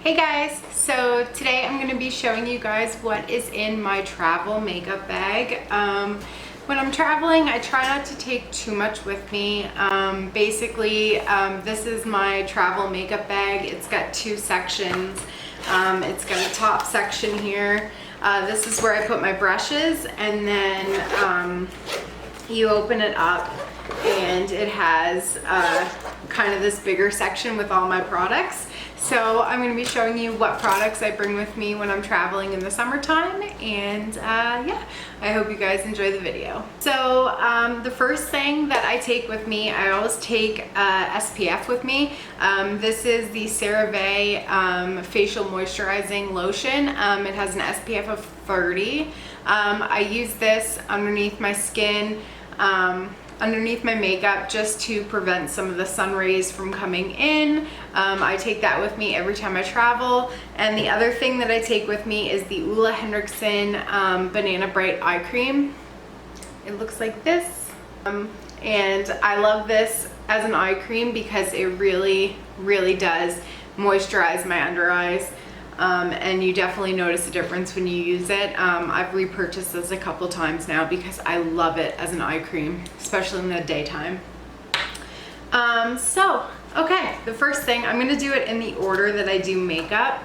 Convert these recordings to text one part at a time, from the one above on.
Hey guys, so today I'm going to be showing you guys what is in my travel makeup bag. When I'm traveling, I try not to take too much with me. This is my travel makeup bag. It's got two sections. It's got a top section here. This is where I put my brushes, and then you open it up and it has kind of this bigger section with all my products. So I'm going to be showing you what products I bring with me when I'm traveling in the summertime, and yeah, I hope you guys enjoy the video. So the first thing that I take with me, I always take SPF with me. This is the CeraVe Facial Moisturizing Lotion. It has an SPF of 30. I use this underneath my skin, underneath my makeup, just to prevent some of the sun rays from coming in. I take that with me every time I travel. And the other thing that I take with me is the Henriksen Banana Bright Eye Cream. It looks like this. And I love this as an eye cream because it really does moisturize my under eyes. And you definitely notice a difference when you use it. I've repurchased this a couple times now because I love it as an eye cream, especially in the daytime. Okay, the first thing, I'm going to do it in the order that I do makeup.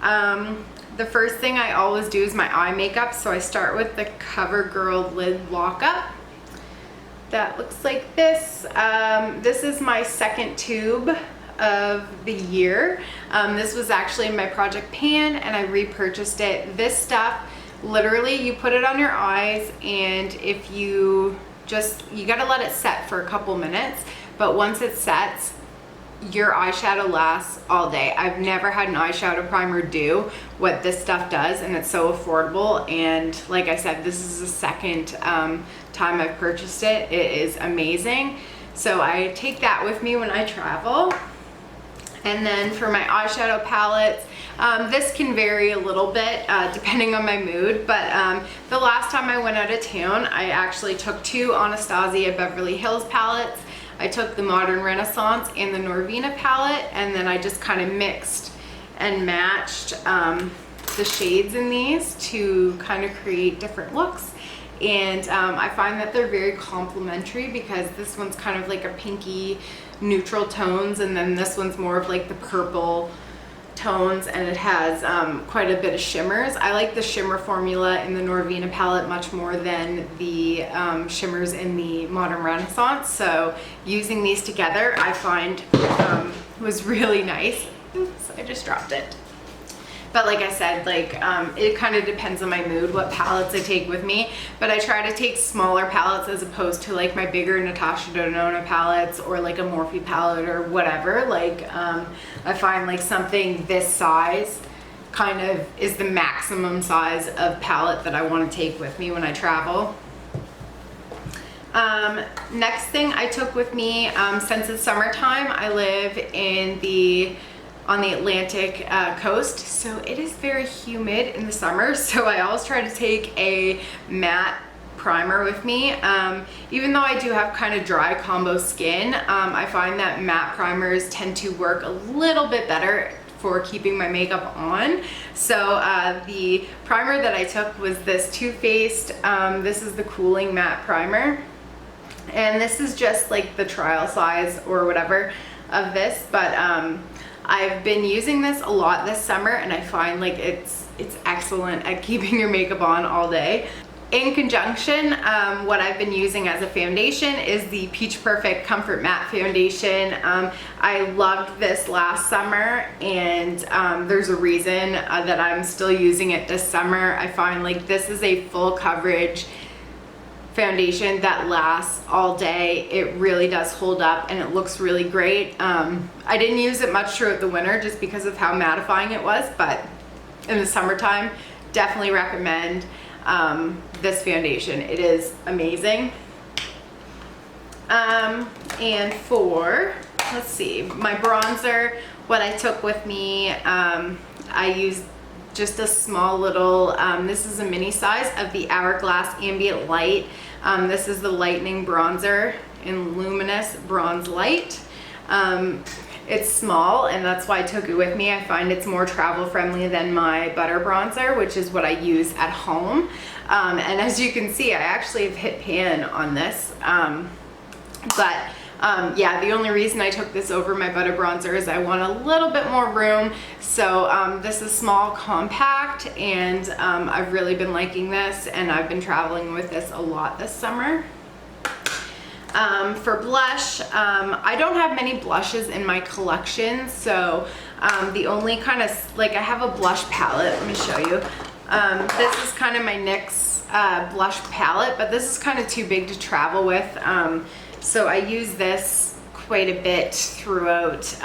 The first thing I always do is my eye makeup, so I start with the Covergirl Lid Lock-Up. That looks like this. This is my second tube of the year. This was actually in my project pan and I repurchased it. This stuff, literally you put it on your eyes, and if you gotta let it set for a couple minutes, but once it sets, your eyeshadow lasts all day. I've never had an eyeshadow primer do what this stuff does, and it's so affordable. And like I said, this is the second time I've purchased it. It is amazing. So I take that with me when I travel. And then for my eyeshadow palettes, this can vary a little bit depending on my mood, but the last time I went out of town, I actually took two Anastasia Beverly Hills palettes. I took the Modern Renaissance and the Norvina palette, and then I just kind of mixed and matched the shades in these to kind of create different looks. And I find that they're very complementary because this one's kind of like a pinky neutral tones, and then this one's more of like the purple tones, and it has quite a bit of shimmers. I like the shimmer formula in the Norvina palette much more than the shimmers in the Modern Renaissance, so using these together I find was really nice. Oops, I just dropped it. But like I said, it kind of depends on my mood what palettes I take with me, but I try to take smaller palettes as opposed to like my bigger Natasha Denona palettes or like a Morphe palette or whatever. I find like something this size kind of is the maximum size of palette that I want to take with me when I travel. Next thing I took with me, since it's summertime, I live on the Atlantic coast, so it is very humid in the summer, so I always try to take a matte primer with me. Even though I do have kind of dry combo skin, I find that matte primers tend to work a little bit better for keeping my makeup on. So the primer that I took was this TooFaced, this is the Cooling Matte Primer, and this is just like the trial size or whatever of this, but I've been using this a lot this summer, and I find like it's excellent at keeping your makeup on all day. In conjunction, what I've been using as a foundation is the Peach Perfect Comfort Matte Foundation. I loved this last summer, and there's a reason that I'm still using it this summer. I find like this is a full coverage foundation that lasts all day. It really does hold up, and it looks really great. I didn't use it much throughout the winter just because of how mattifying it was, but in the summertime, definitely recommend this foundation. It is amazing. And for, let's see, my bronzer, what I took with me, I used just a small little, this is a mini size of the Hourglass Ambient Light. This is the Lightning Bronzer in Luminous Bronze Light. It's small, and that's why I took it with me. I find it's more travel friendly than my butter bronzer, which is what I use at home. And as you can see, I actually have hit pan on this. Yeah, the only reason I took this over my butter bronzer is I want a little bit more room. So this is small, compact, and I've really been liking this, and I've been traveling with this a lot this summer. For blush, I don't have many blushes in my collection, so the only kind of, like, I have a blush palette. Let me show you. This is kind of my NYX blush palette, but this is kind of too big to travel with. So I use this quite a bit throughout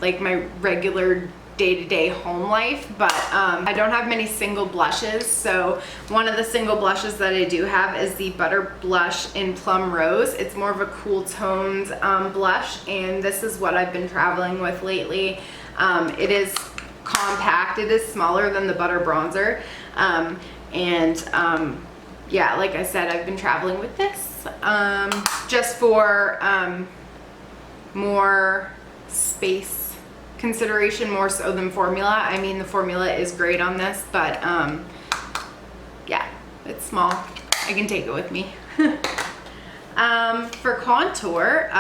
like my regular day-to-day home life, but I don't have many single blushes. So one of the single blushes that I do have is the Butter Blush in Plum Rose. It's more of a cool toned blush, and this is what I've been traveling with lately. It is compact, it is smaller than the Butter Bronzer, yeah, like I said, I've been traveling with this just for more space consideration, more so than formula. I mean, the formula is great on this, but yeah, it's small. I can take it with me. For contour,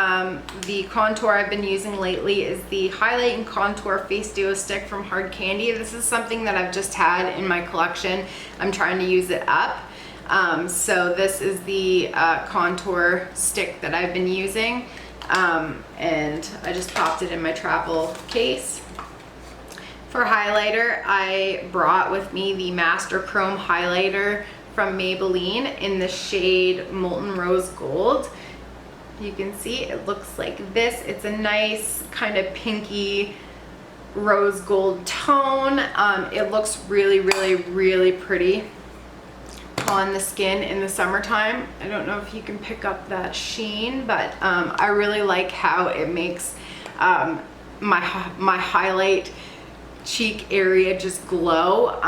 the contour I've been using lately is the Highlight and Contour Face Duo Stick from Hard Candy. This is something that I've just had in my collection. I'm trying to use it up. So this is the contour stick that I've been using, and I just popped it in my travel case. For highlighter, I brought with me the Master Chrome highlighter from Maybelline in the shade Molten Rose Gold. You can see it looks like this. It's a nice kind of pinky rose gold tone. It looks really, really, really pretty on the skin in the summertime. I don't know if you can pick up that sheen, but I really like how it makes my highlight cheek area just glow.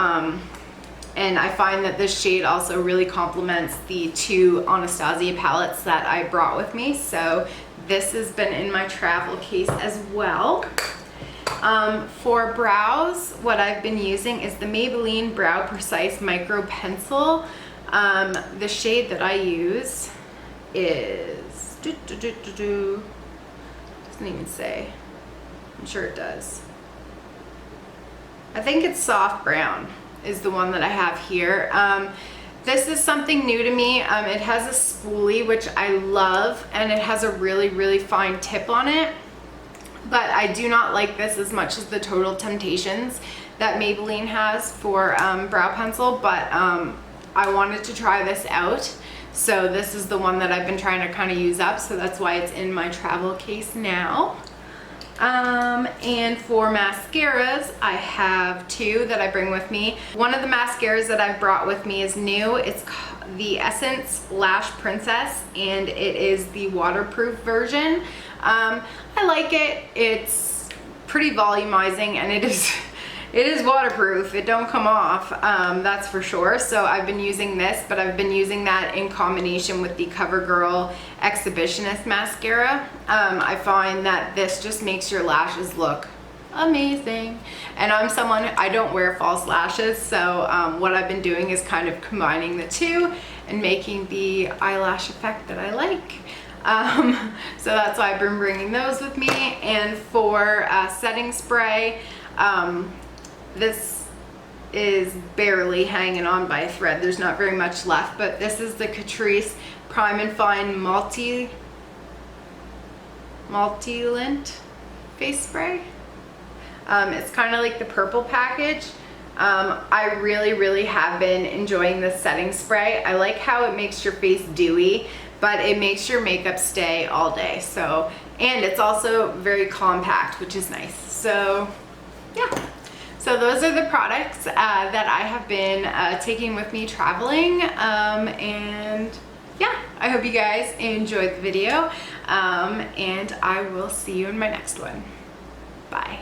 And I find that this shade also really complements the two Anastasia palettes that I brought with me. So this has been in my travel case as well. For brows, what I've been using is the Maybelline Brow Precise Micro Pencil. The shade that I use is, doesn't even say, I'm sure it does. I think it's Soft Brown is the one that I have here. This is something new to me. It has a spoolie, which I love, and it has a really, really fine tip on it. But I do not like this as much as the Total Temptations that Maybelline has for brow pencil, but I wanted to try this out. So this is the one that I've been trying to kind of use up, so that's why it's in my travel case now. And for mascaras, I have two that I bring with me. One of the mascaras that I've brought with me is new. It's the Essence Lash Princess, and it is the waterproof version. I like it. It's pretty volumizing, and it is waterproof. It don't come off, that's for sure. So I've been using this, but I've been using that in combination with the Covergirl Exhibitionist mascara. I find that this just makes your lashes look amazing. And I'm someone, I don't wear false lashes, so what I've been doing is kind of combining the two and making the eyelash effect that I like. So that's why I've been bringing those with me. And for setting spray, this is barely hanging on by a thread. There's not very much left, but this is the Catrice Prime and Fine Multitalent face spray. It's kind of like the purple package. I really, really have been enjoying this setting spray. I like how it makes your face dewy, but it makes your makeup stay all day. So, and it's also very compact, which is nice. So, yeah. So those are the products that I have been taking with me traveling, and yeah, I hope you guys enjoyed the video, and I will see you in my next one. Bye.